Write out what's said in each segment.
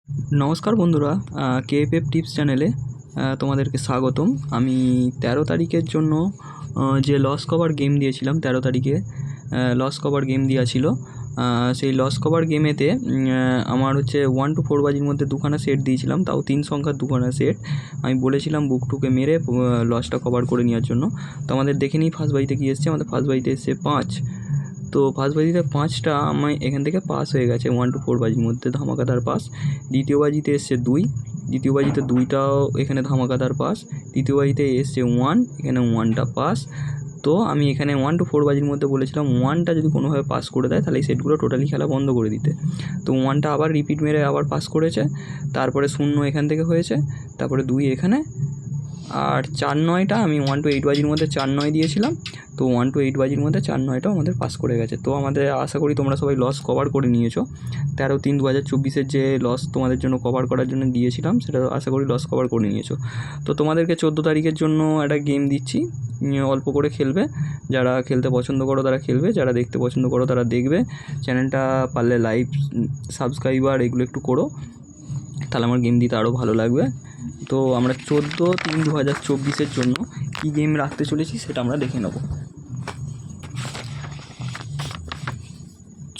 নমস্কার বন্ধুরা, কেএফএফ টিপস চ্যানেলে তোমাদেরকে স্বাগতম। আমি 13 তারিখের জন্য যে লস কভার গেম দিয়েছিলাম, 13 তারিখে লস কভার গেম দেওয়া ছিল। সেই লস কভার গেমেতে আমার হচ্ছে 1 to 4 বাজির মধ্যে দুখানা সেট দিয়েছিলাম, তাও 3 সংখ্যার দুখানা সেট। আমি বলেছিলাম বুক টুকে মেরে লসটা কভার করে নেওয়ার জন্য। তো আমাদের দেখে নিই ফার্স্ট বাজিতে কী এসছে। আমাদের ফার্স্ট বাজিতে এসছে 5। তো ফার্স্ট বাজিতে 5টা আমার এখান থেকে পাস হয়ে গেছে 1 to 4 বাজির মধ্যে, ধামাকাদার পাস। দ্বিতীয় বাজিতে এসছে 2, দ্বিতীয় বাজিতে 2টাও এখানে ধামাকাদার পাস। তৃতীয় বাজিতে এসছে 1, এখানে 1টা পাস। তো আমি এখানে 1 to 4 বাজির মধ্যে বলেছিলাম 1টা যদি কোনোভাবে পাস করে দেয় তাহলে এই সেটগুলো টোটালি খেলা বন্ধ করে দিতে। তো 1টা আবার রিপিট মেরে আবার পাস করেছে। তারপরে 0 এখান থেকে হয়েছে, তারপরে 2 এখানে, আর 4-9টা আমি 1 to 8 বাজির মধ্যে 4-9 দিয়েছিলাম। তো 1 to 8 বাজির মধ্যে 4-9টাও আমাদের পাস করে গেছে। তো আমাদের আশা করি তোমরা সবাই লস কভার করে নিয়েছো। 13/3/2024 যে লস তোমাদের জন্য কভার করার জন্য দিয়েছিলাম, সেটা আশা করি লস কভার করে নিয়েছো। তো তোমাদেরকে 14 তারিখের জন্য একটা গেম দিচ্ছি, অল্প করে খেলবে। যারা খেলতে পছন্দ করো তারা খেলবে, যারা দেখতে পছন্দ করো তারা দেখবে। চ্যানেলটা পারলে লাইক, সাবস্ক্রাইবার এগুলো একটু করো, তাহলে আমার গেম দিতে আরও ভালো লাগবে। তো আমরা 14/3/2024 জন্য কী গেম রাখতে চলেছি সেটা আমরা দেখে নেব।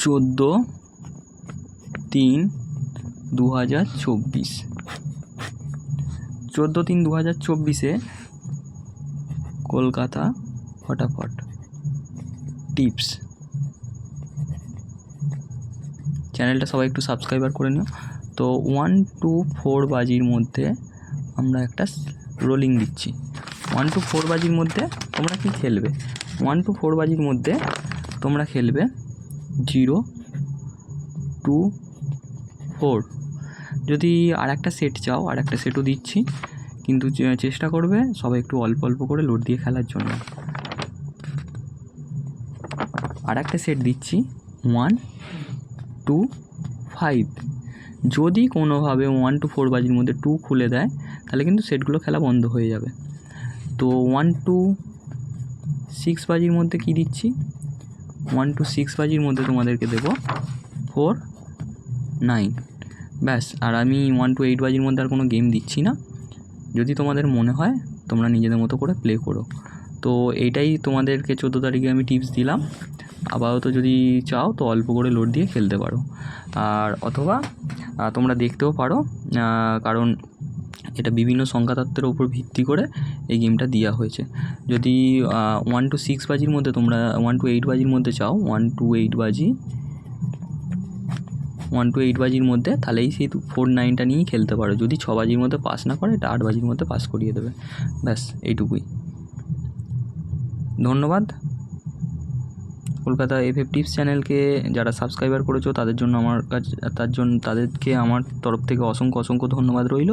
14/3/2024, 14/3/2024 কলকাতা ফটাফট টিপস। চ্যানেলটা সবাই একটু সাবস্ক্রাইবার করে নিও। তো 1 to 4 বাজির মধ্যে আমরা একটা রোলিং দিচ্ছি। 1 to 4 বাজির মধ্যে তোমরা কি খেলবে? 1 to 4 বাজির মধ্যে তোমরা খেলবে 0 to 4। যদি আর একটা সেট চাও, আর একটা সেটও দিচ্ছি, কিন্তু চেষ্টা করবে সবাই একটু অল্প অল্প করে লোড দিয়ে খেলার জন্য। আর একটা সেট দিচ্ছি 1 to 5। যদি কোনোভাবে 1 to 4 বাজির মধ্যে 2 খুলে দেয় তাহলে কিন্তু সেটগুলো খেলা বন্ধ হয়ে যাবে। তো 1 to 6 বাজির মধ্যে কি দিচ্ছি? 1 to 6 বাজির মধ্যে তোমাদেরকে দেবো 4, 9, ব্যাস। আর আমি 1 to 8 বাজির মধ্যে আর কোনো গেম দিচ্ছি না। যদি তোমাদের মনে হয় তোমরা নিজেদের মতো করে প্লে করো। তো এইটাই তোমাদেরকে 14 তারিখে আমি টিপস দিলাম। আপাতত যদি চাও তো অল্প করে লোড দিয়ে খেলতে পারো, আর অথবা তোমরা দেখতেও পারো, কারণ এটা বিভিন্ন সংখ্যাতত্ত্বের উপর ভিত্তি করে এই গেমটা দেওয়া হয়েছে। যদি 1 to 6 বাজির মধ্যে তোমরা 1 to 8 বাজির মধ্যে চাও, 1 to 8 বাজির মধ্যে, তাহলেই সেই 4-9টা নিয়েই খেলতে পারো। যদি 6 বাজির মধ্যে পাস না করে, এটা 8 বাজির মধ্যে পাস করিয়ে দেবে, ব্যাস এইটুকুই। ধন্যবাদ। কলকাতা এফএফ টিপস চ্যানেলকে যারা সাবস্ক্রাইবার করেছো তাদের জন্য তাদেরকে আমার তরফ থেকে অসংখ্য অসংখ্য ধন্যবাদ রইল।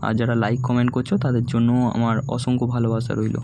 আর যারা লাইক কমেন্ট করছো তাদের জন্য আমার অসংখ্য ভালোবাসা রইল।